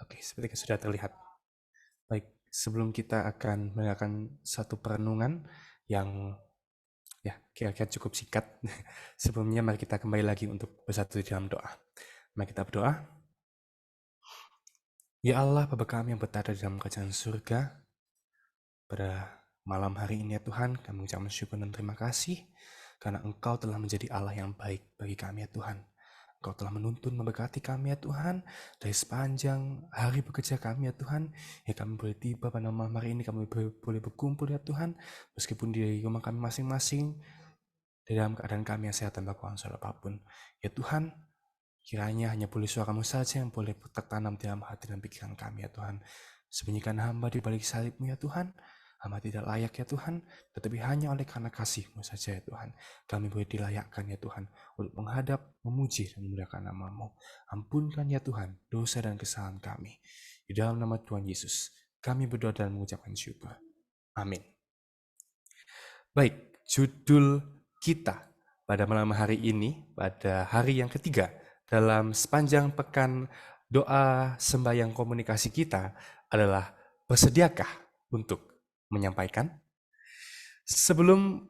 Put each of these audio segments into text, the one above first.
Oke, seperti yang sudah terlihat. Baik, sebelum kita akan mendengarkan satu perenungan yang ya kira-kira cukup singkat, sebelumnya mari kita kembali lagi untuk bersatu di dalam doa. Mari kita berdoa. Ya Allah, Bapa kami yang berada di dalam kerajaan surga, pada malam hari ini ya Tuhan, kami mengucapkan syukur dan terima kasih karena Engkau telah menjadi Allah yang baik bagi kami ya Tuhan. Engkau telah menuntun memberkati kami ya Tuhan dari sepanjang hari bekerja kami ya Tuhan. Ya kami boleh tiba pada malam hari ini, kami boleh berkumpul ya Tuhan. Meskipun di rumah kami masing-masing, dalam keadaan kami yang sehat tanpa kekurangan apapun. Ya Tuhan, kiranya hanya boleh suaramu saja yang boleh tertanam dalam hati dan pikiran kami ya Tuhan. Sembunyikan hamba di balik salibmu ya Tuhan. Hamba tidak layak ya Tuhan, tetapi hanya oleh karena kasih-Mu saja ya Tuhan. Kami boleh dilayakkan ya Tuhan, untuk menghadap, memuji, dan memuliakan nama-Mu. Ampunkan ya Tuhan, dosa dan kesalahan kami. Di dalam nama Tuhan Yesus, kami berdoa dan mengucapkan syukur. Amin. Baik, judul kita pada malam hari ini, pada hari yang ketiga, dalam sepanjang pekan doa sembahyang komunikasi kita adalah bersediakah untuk menyampaikan? Sebelum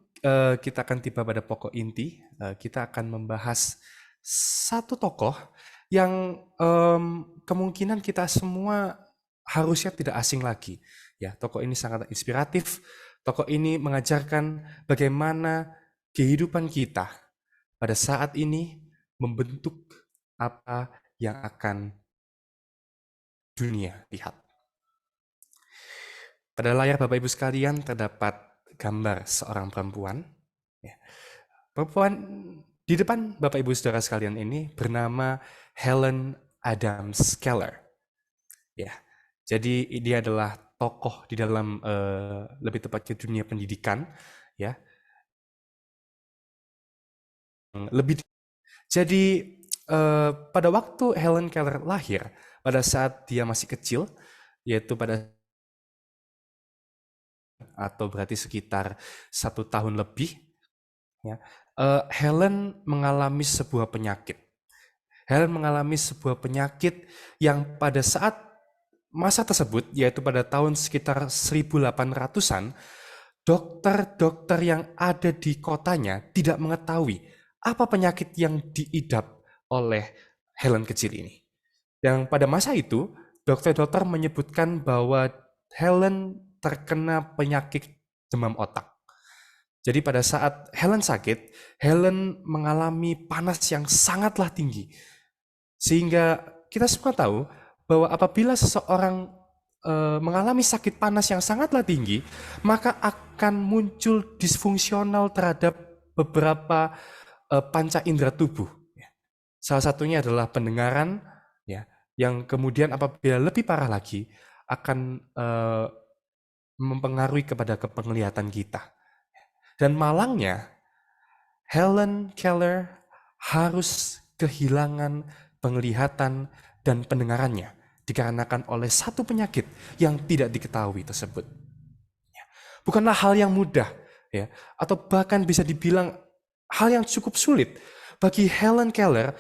kita akan tiba pada pokok inti, kita akan membahas satu tokoh yang kemungkinan kita semua harusnya tidak asing lagi. Ya, tokoh ini sangat inspiratif. Tokoh ini mengajarkan bagaimana kehidupan kita pada saat ini membentuk apa yang akan dunia lihat. Pada layar Bapak Ibu sekalian terdapat gambar seorang perempuan. Ya. Perempuan di depan Bapak Ibu Saudara sekalian ini bernama Helen Adams Keller. Ya, jadi dia adalah tokoh di dalam lebih tepatnya dunia pendidikan. Ya, jadi pada waktu Helen Keller lahir, pada saat dia masih kecil, yaitu pada atau berarti sekitar 1 tahun lebih, ya, Helen mengalami sebuah penyakit. Helen mengalami sebuah penyakit yang pada saat masa tersebut, yaitu pada tahun sekitar 1800-an, dokter-dokter yang ada di kotanya tidak mengetahui apa penyakit yang diidap oleh Helen kecil ini. Yang pada masa itu, dokter-dokter menyebutkan bahwa Helen terkena penyakit demam otak. Jadi pada saat Helen sakit, Helen mengalami panas yang sangatlah tinggi. Sehingga kita semua tahu bahwa apabila seseorang mengalami sakit panas yang sangatlah tinggi, maka akan muncul disfungsional terhadap beberapa panca indera tubuh. Salah satunya adalah pendengaran, ya, yang kemudian apabila lebih parah lagi akan mempengaruhi kepada penglihatan kita. Dan malangnya, Helen Keller harus kehilangan penglihatan dan pendengarannya dikarenakan oleh satu penyakit yang tidak diketahui tersebut. Bukanlah hal yang mudah, ya, atau bahkan bisa dibilang hal yang cukup sulit bagi Helen Keller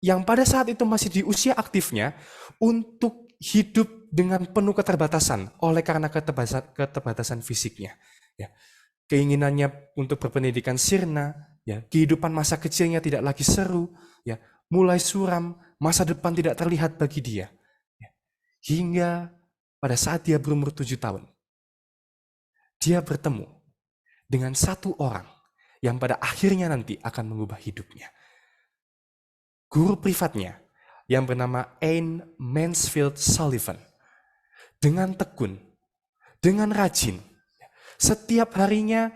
yang pada saat itu masih di usia aktifnya untuk hidup dengan penuh keterbatasan oleh karena keterbatasan fisiknya. Ya. Keinginannya untuk berpendidikan sirna, ya, kehidupan masa kecilnya tidak lagi seru, ya, mulai suram, masa depan tidak terlihat bagi dia. Ya. Hingga pada saat dia berumur 7 tahun, dia bertemu dengan satu orang yang pada akhirnya nanti akan mengubah hidupnya. Guru privatnya yang bernama Anne Mansfield Sullivan. Dengan tekun, dengan rajin, setiap harinya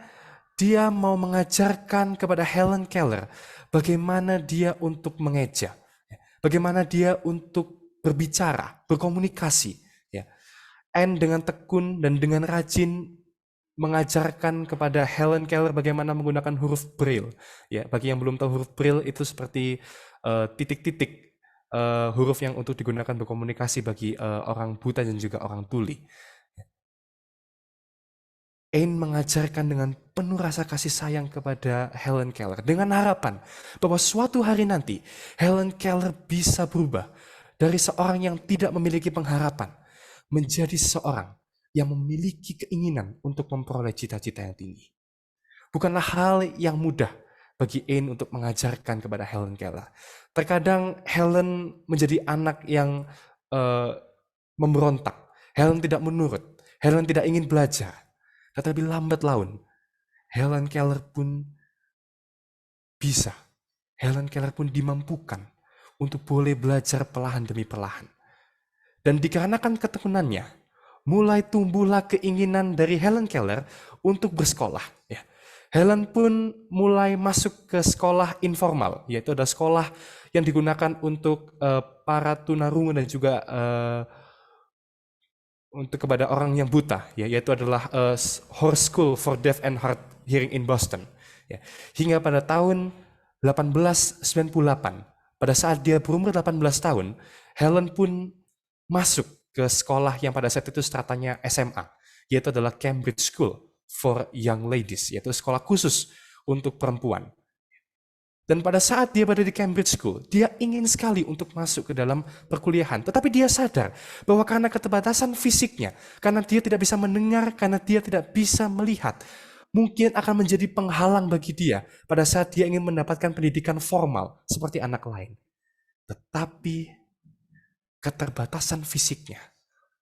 dia mau mengajarkan kepada Helen Keller bagaimana dia untuk mengeja, bagaimana dia untuk berbicara, berkomunikasi. Anne dengan tekun dan dengan rajin mengajarkan kepada Helen Keller bagaimana menggunakan huruf Braille. Ya, bagi yang belum tahu huruf Braille itu seperti titik-titik huruf yang untuk digunakan berkomunikasi bagi orang buta dan juga orang tuli. Anne mengajarkan dengan penuh rasa kasih sayang kepada Helen Keller dengan harapan bahwa suatu hari nanti Helen Keller bisa berubah dari seorang yang tidak memiliki pengharapan menjadi seseorang yang memiliki keinginan untuk memperoleh cita-cita yang tinggi. Bukanlah hal yang mudah bagi Anne untuk mengajarkan kepada Helen Keller. Terkadang Helen menjadi anak yang memberontak. Helen tidak menurut. Helen tidak ingin belajar. Tetapi lambat laun, Helen Keller pun bisa. Helen Keller pun dimampukan untuk boleh belajar perlahan demi perlahan. Dan dikarenakan ketekunannya, mulai tumbuhlah keinginan dari Helen Keller untuk bersekolah. Ya. Helen pun mulai masuk ke sekolah informal, yaitu ada sekolah yang digunakan untuk para tunarungu dan juga untuk kepada orang yang buta, ya, yaitu adalah Horse School for Deaf and Hard Hearing in Boston. Ya. Hingga pada tahun 1898, pada saat dia berumur 18 tahun, Helen pun masuk ke sekolah yang pada saat itu stratanya SMA, yaitu adalah Cambridge School for Young Ladies, yaitu sekolah khusus untuk perempuan. Dan pada saat dia berada di Cambridge School, dia ingin sekali untuk masuk ke dalam perkuliahan. Tetapi dia sadar bahwa karena keterbatasan fisiknya, karena dia tidak bisa mendengar, karena dia tidak bisa melihat, mungkin akan menjadi penghalang bagi dia pada saat dia ingin mendapatkan pendidikan formal seperti anak lain. Tetapi keterbatasan fisiknya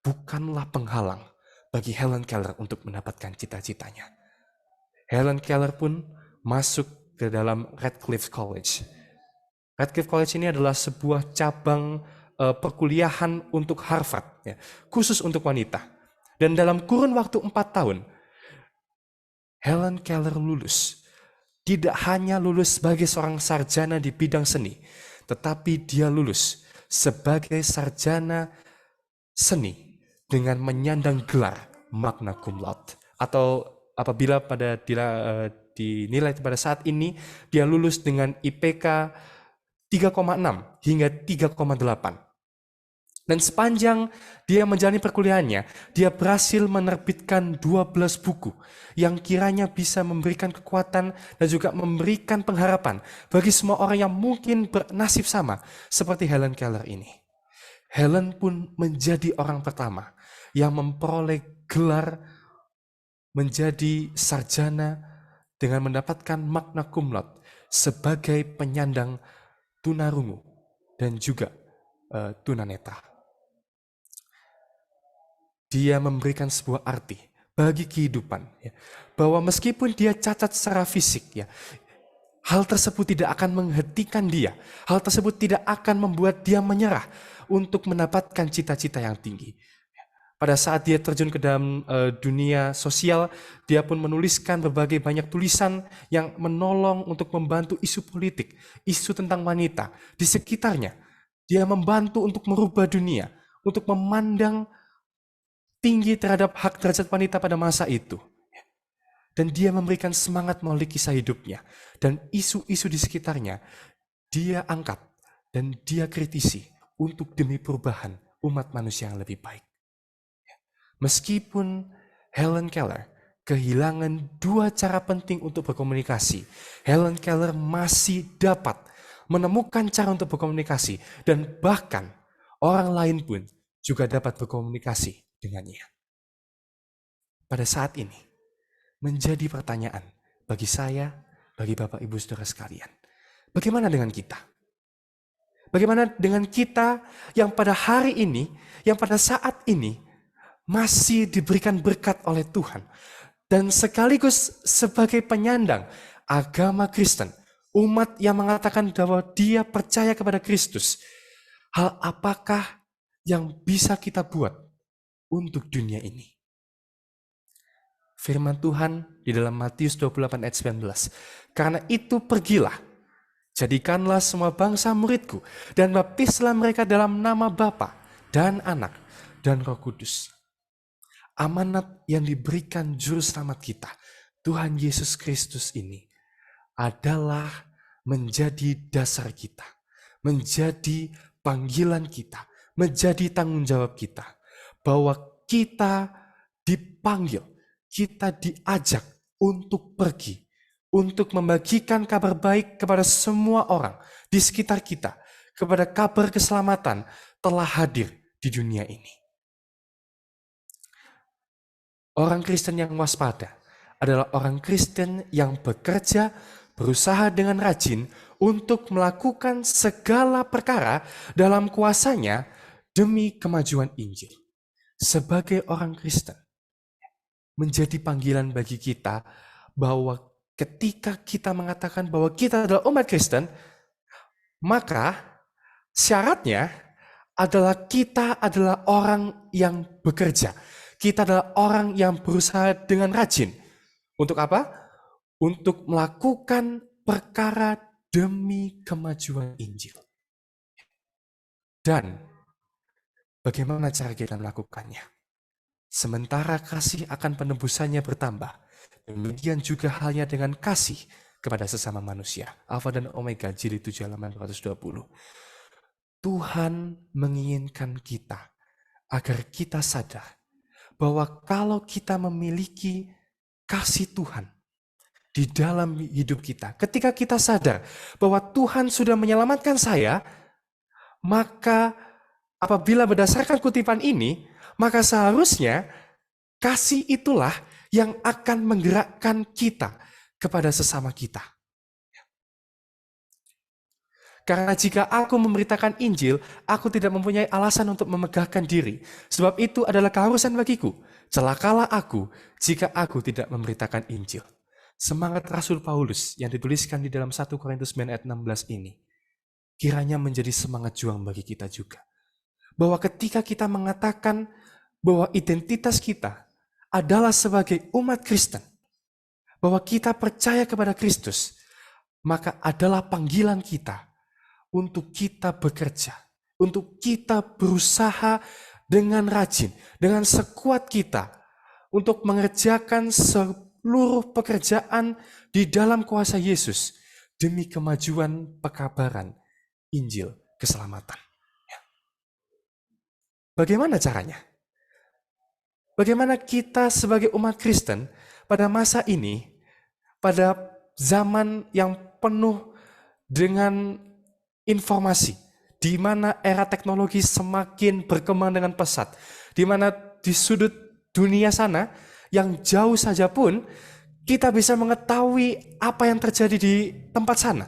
bukanlah penghalang bagi Helen Keller untuk mendapatkan cita-citanya. Helen Keller pun masuk ke dalam Radcliffe College. Radcliffe College ini adalah sebuah cabang perkuliahan untuk Harvard, ya, khusus untuk wanita. Dan dalam kurun waktu 4 tahun, Helen Keller lulus. Tidak hanya lulus sebagai seorang sarjana di bidang seni, tetapi dia lulus sebagai sarjana seni dengan menyandang gelar magna cum laude. Atau apabila dinilai pada saat ini, dia lulus dengan IPK 3,6 hingga 3,8. Dan sepanjang dia menjalani perkuliahannya, dia berhasil menerbitkan 12 buku yang kiranya bisa memberikan kekuatan dan juga memberikan pengharapan bagi semua orang yang mungkin bernasib sama seperti Helen Keller ini. Helen pun menjadi orang pertama yang memperoleh gelar menjadi sarjana dengan mendapatkan magna cum laude sebagai penyandang tunarungu dan juga tunanetra. Dia memberikan sebuah arti bagi kehidupan, ya, bahwa meskipun dia cacat secara fisik, ya, hal tersebut tidak akan menghentikan dia. Hal tersebut tidak akan membuat dia menyerah untuk mendapatkan cita-cita yang tinggi. Pada saat dia terjun ke dalam dunia sosial, dia pun menuliskan berbagai banyak tulisan yang menolong untuk membantu isu politik, isu tentang wanita di sekitarnya. Dia membantu untuk merubah dunia, untuk memandang tinggi terhadap hak derajat wanita pada masa itu. Dan dia memberikan semangat melalui kisah hidupnya. Dan isu-isu di sekitarnya, dia angkat dan dia kritisi untuk demi perubahan umat manusia yang lebih baik. Meskipun Helen Keller kehilangan 2 cara penting untuk berkomunikasi, Helen Keller masih dapat menemukan cara untuk berkomunikasi, dan bahkan orang lain pun juga dapat berkomunikasi dengannya. Pada saat ini, menjadi pertanyaan bagi saya, bagi Bapak Ibu Saudara sekalian. Bagaimana dengan kita? Bagaimana dengan kita yang pada hari ini, yang pada saat ini masih diberikan berkat oleh Tuhan dan sekaligus sebagai penyandang agama Kristen, umat yang mengatakan bahwa dia percaya kepada Kristus? Hal apakah yang bisa kita buat untuk dunia ini? Firman Tuhan di dalam Matius 28 ayat 19. Karena itu pergilah, jadikanlah semua bangsa muridku, dan baptislah mereka dalam nama Bapa dan Anak dan Roh Kudus. Amanat yang diberikan Juru Selamat kita, Tuhan Yesus Kristus ini, adalah menjadi dasar kita, menjadi panggilan kita, menjadi tanggung jawab kita, bahwa kita dipanggil, kita diajak untuk pergi, untuk membagikan kabar baik kepada semua orang di sekitar kita, kepada kabar keselamatan telah hadir di dunia ini. Orang Kristen yang waspada adalah orang Kristen yang bekerja, berusaha dengan rajin untuk melakukan segala perkara dalam kuasanya demi kemajuan Injil. Sebagai orang Kristen, menjadi panggilan bagi kita bahwa ketika kita mengatakan bahwa kita adalah umat Kristen, maka syaratnya adalah kita adalah orang yang bekerja. Kita adalah orang yang berusaha dengan rajin. Untuk apa? Untuk melakukan perkara demi kemajuan Injil. Dan bagaimana cara kita melakukannya? Sementara kasih akan penebusannya bertambah, demikian juga halnya dengan kasih kepada sesama manusia. Alfa dan Omega, jilid 7 halaman 220. Tuhan menginginkan kita agar kita sadar bahwa kalau kita memiliki kasih Tuhan di dalam hidup kita, ketika kita sadar bahwa Tuhan sudah menyelamatkan saya, maka apabila berdasarkan kutipan ini, maka seharusnya kasih itulah yang akan menggerakkan kita kepada sesama kita. Karena jika aku memberitakan Injil, aku tidak mempunyai alasan untuk memegahkan diri. Sebab itu adalah keharusan bagiku. Celakalah aku jika aku tidak memberitakan Injil. Semangat Rasul Paulus yang dituliskan di dalam 1 Korintus 9 ayat 16 ini, kiranya menjadi semangat juang bagi kita juga. Bahwa ketika kita mengatakan bahwa identitas kita adalah sebagai umat Kristen, bahwa kita percaya kepada Kristus, maka adalah panggilan kita untuk kita bekerja, untuk kita berusaha dengan rajin, dengan sekuat kita, untuk mengerjakan seluruh pekerjaan di dalam kuasa Yesus, demi kemajuan pekabaran Injil keselamatan. Bagaimana caranya? Bagaimana kita sebagai umat Kristen pada masa ini, pada zaman yang penuh dengan informasi, di mana era teknologi semakin berkembang dengan pesat, di mana di sudut dunia sana yang jauh saja pun kita bisa mengetahui apa yang terjadi di tempat sana.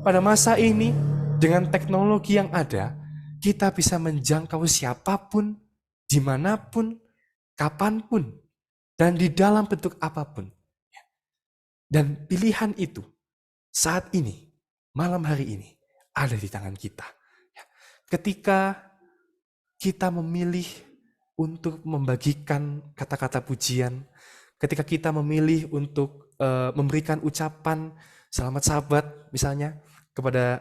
Pada masa ini, dengan teknologi yang ada, kita bisa menjangkau siapapun, dimanapun, kapanpun, dan di dalam bentuk apapun. Dan pilihan itu saat ini, malam hari ini, ada di tangan kita. Ketika kita memilih untuk membagikan kata-kata pujian, ketika kita memilih untuk memberikan ucapan selamat sahabat misalnya kepada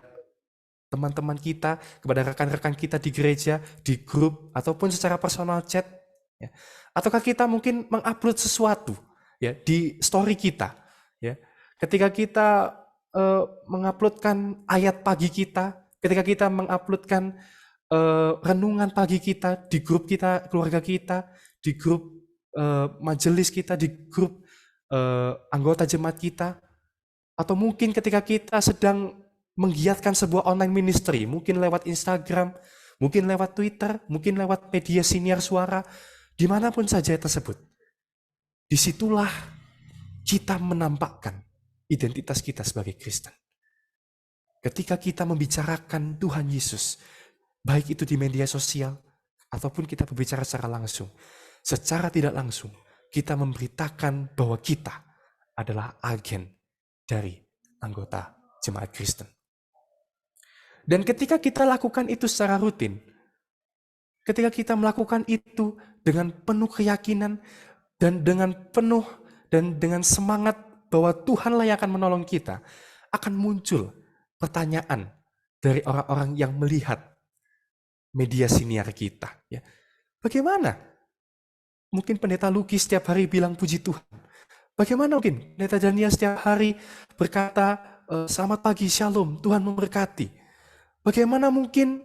teman-teman kita, kepada rekan-rekan kita di gereja, di grup, ataupun secara personal chat, ya. Ataukah kita mungkin mengupload sesuatu ya di story kita, ya. Ketika kita menguploadkan ayat pagi kita, ketika kita menguploadkan renungan pagi kita di grup kita, keluarga kita, di grup majelis kita, di grup anggota jemaat kita, atau mungkin ketika kita sedang menggiatkan sebuah online ministry, mungkin lewat Instagram, mungkin lewat Twitter, mungkin lewat media siniar suara, dimanapun saja tersebut. Disitulah kita menampakkan identitas kita sebagai Kristen. Ketika kita membicarakan Tuhan Yesus, baik itu di media sosial, ataupun kita berbicara secara langsung, secara tidak langsung, kita memberitakan bahwa kita adalah agen dari anggota jemaat Kristen. Dan ketika kita lakukan itu secara rutin, ketika kita melakukan itu dengan penuh keyakinan dan dengan penuh dan dengan semangat bahwa Tuhanlah yang akan menolong kita, akan muncul pertanyaan dari orang-orang yang melihat media siniar kita. Ya. Bagaimana? Mungkin pendeta Luki setiap hari bilang puji Tuhan. Bagaimana mungkin pendeta Daniel setiap hari berkata selamat pagi, shalom, Tuhan memberkati. Bagaimana mungkin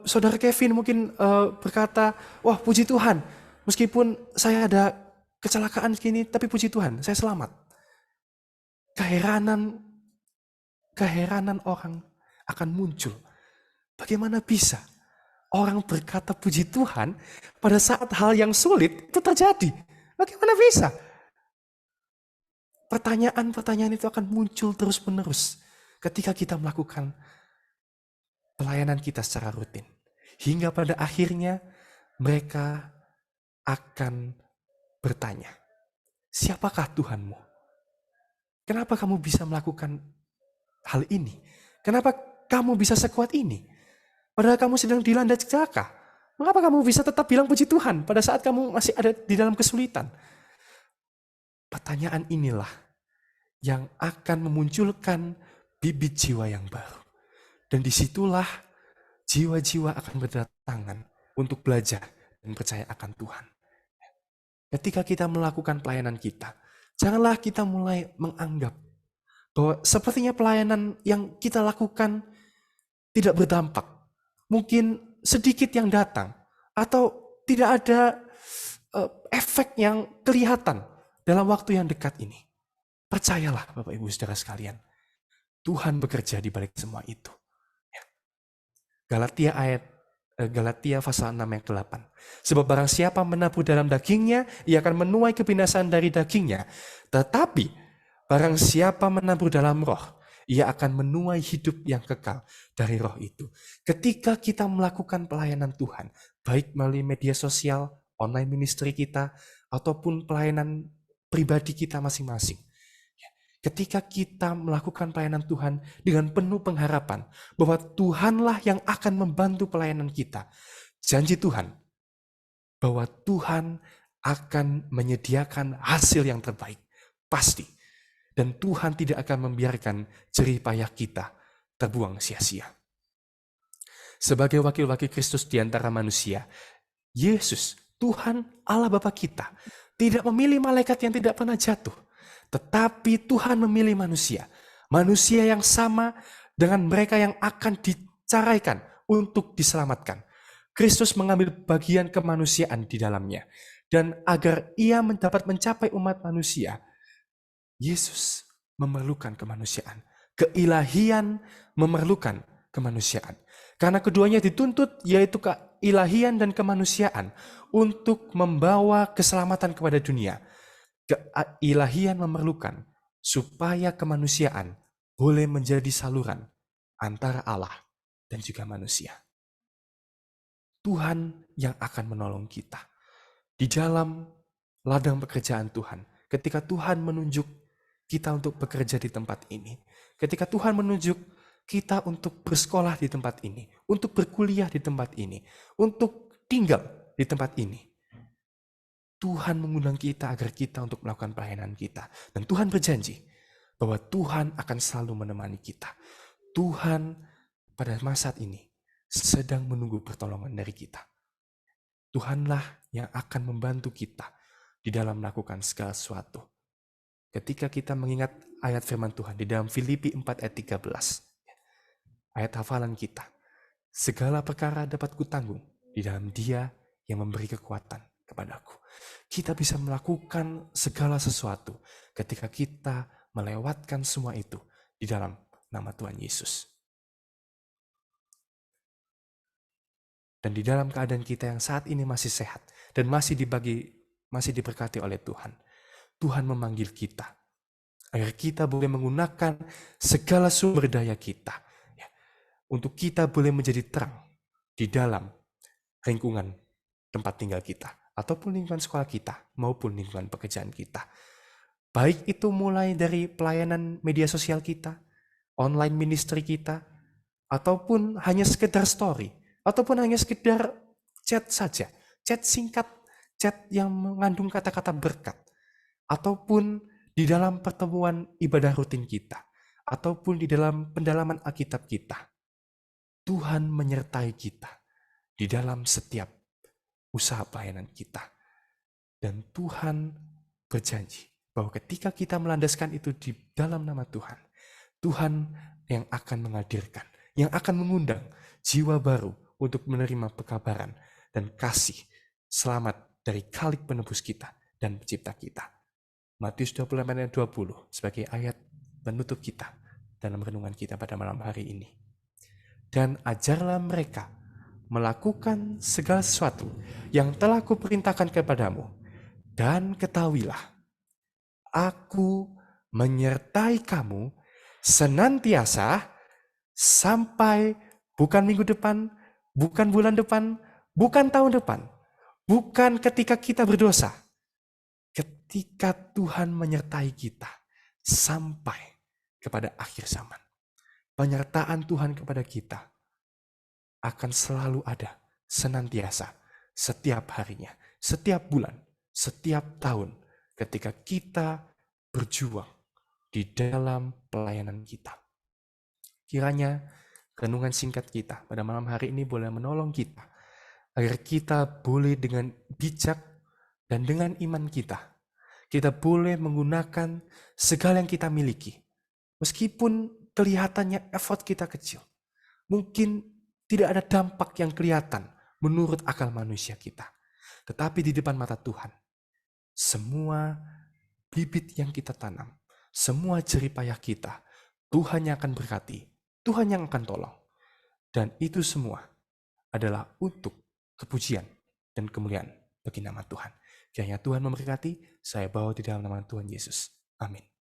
saudara Kevin mungkin berkata, wah puji Tuhan, meskipun saya ada kecelakaan segini, tapi puji Tuhan, saya selamat. Keheranan orang akan muncul. Bagaimana bisa orang berkata puji Tuhan pada saat hal yang sulit itu terjadi? Bagaimana bisa? Pertanyaan-pertanyaan itu akan muncul terus-menerus ketika kita melakukan pelayanan kita secara rutin. Hingga pada akhirnya mereka akan bertanya, siapakah Tuhanmu? Kenapa kamu bisa melakukan hal ini? Kenapa kamu bisa sekuat ini? Padahal kamu sedang dilanda celaka. Mengapa kamu bisa tetap bilang puji Tuhan pada saat kamu masih ada di dalam kesulitan? Pertanyaan inilah yang akan memunculkan bibit jiwa yang baru. Dan disitulah jiwa-jiwa akan berdatangan untuk belajar dan percaya akan Tuhan. Ketika kita melakukan pelayanan kita, janganlah kita mulai menganggap bahwa sepertinya pelayanan yang kita lakukan tidak berdampak. Mungkin sedikit yang datang, atau tidak ada efek yang kelihatan dalam waktu yang dekat ini. Percayalah Bapak Ibu Saudara sekalian, Tuhan bekerja di balik semua itu. Galatia pasal 6 ayat 8. Sebab barang siapa menabur dalam dagingnya, ia akan menuai kebinasaan dari dagingnya. Tetapi barang siapa menabur dalam roh, ia akan menuai hidup yang kekal dari roh itu. Ketika kita melakukan pelayanan Tuhan, baik melalui media sosial, online ministry kita, ataupun pelayanan pribadi kita masing-masing. Ketika kita melakukan pelayanan Tuhan dengan penuh pengharapan bahwa Tuhanlah yang akan membantu pelayanan kita. Janji Tuhan bahwa Tuhan akan menyediakan hasil yang terbaik. Pasti. Dan Tuhan tidak akan membiarkan jerih payah kita terbuang sia-sia. Sebagai wakil-wakil Kristus di antara manusia, Yesus, Tuhan Allah Bapa kita, tidak memilih malaikat yang tidak pernah jatuh. Tetapi Tuhan memilih manusia. Manusia yang sama dengan mereka yang akan dicaraikan untuk diselamatkan. Kristus mengambil bagian kemanusiaan di dalamnya. Dan agar ia dapat mencapai umat manusia, Yesus memerlukan kemanusiaan. Keilahian memerlukan kemanusiaan. Karena keduanya dituntut, yaitu keilahian dan kemanusiaan, untuk membawa keselamatan kepada dunia. Keilahian memerlukan supaya kemanusiaan boleh menjadi saluran antara Allah dan juga manusia. Tuhan yang akan menolong kita di dalam ladang pekerjaan Tuhan. Ketika Tuhan menunjuk kita untuk bekerja di tempat ini, ketika Tuhan menunjuk kita untuk bersekolah di tempat ini, untuk berkuliah di tempat ini, untuk tinggal di tempat ini, Tuhan mengundang kita agar kita untuk melakukan pelayanan kita. Dan Tuhan berjanji bahwa Tuhan akan selalu menemani kita. Tuhan pada masa ini sedang menunggu pertolongan dari kita. Tuhanlah yang akan membantu kita di dalam melakukan segala sesuatu. Ketika kita mengingat ayat firman Tuhan di dalam Filipi 4 ayat 13. Ayat hafalan kita. Segala perkara dapat kutanggung di dalam Dia yang memberi kekuatan kepadaku. Kita bisa melakukan segala sesuatu ketika kita melewatkan semua itu di dalam nama Tuhan Yesus. Dan di dalam keadaan kita yang saat ini masih sehat dan masih diberkati oleh Tuhan, Tuhan memanggil kita agar kita boleh menggunakan segala sumber daya kita untuk kita boleh menjadi terang di dalam lingkungan tempat tinggal kita, ataupun lingkungan sekolah kita, maupun lingkungan pekerjaan kita. Baik itu mulai dari pelayanan media sosial kita, online ministry kita, ataupun hanya sekedar story, ataupun hanya sekedar chat saja, chat singkat, chat yang mengandung kata-kata berkat, ataupun di dalam pertemuan ibadah rutin kita, ataupun di dalam pendalaman Alkitab kita. Tuhan menyertai kita di dalam setiap usaha pelayanan kita. Dan Tuhan berjanji bahwa ketika kita melandaskan itu di dalam nama Tuhan, Tuhan yang akan menghadirkan, yang akan mengundang jiwa baru untuk menerima pekabaran dan kasih selamat dari Khalik penebus kita dan pencipta kita. Matius 28 ayat 20 sebagai ayat penutup kita dalam renungan kita pada malam hari ini. dan ajarlah mereka melakukan segala sesuatu yang telah kuperintahkan kepadamu. Dan ketahuilah, aku menyertai kamu senantiasa sampai bukan minggu depan, bukan bulan depan, bukan tahun depan, bukan ketika kita berdosa. Ketika Tuhan menyertai kita sampai kepada akhir zaman. Penyertaan Tuhan kepada kita akan selalu ada senantiasa, setiap harinya, setiap bulan, setiap tahun, ketika kita berjuang di dalam pelayanan kita. Kiranya renungan singkat kita pada malam hari ini boleh menolong kita, agar kita boleh dengan bijak dan dengan iman kita boleh menggunakan segala yang kita miliki. Meskipun kelihatannya effort kita kecil, mungkin tidak ada dampak yang kelihatan menurut akal manusia kita. Tetapi di depan mata Tuhan, semua bibit yang kita tanam, semua jerih payah kita, Tuhan yang akan berkati, Tuhan yang akan tolong. Dan itu semua adalah untuk kepujian dan kemuliaan bagi nama Tuhan. Kiranya Tuhan memberkati, saya bawa di dalam nama Tuhan Yesus. Amin.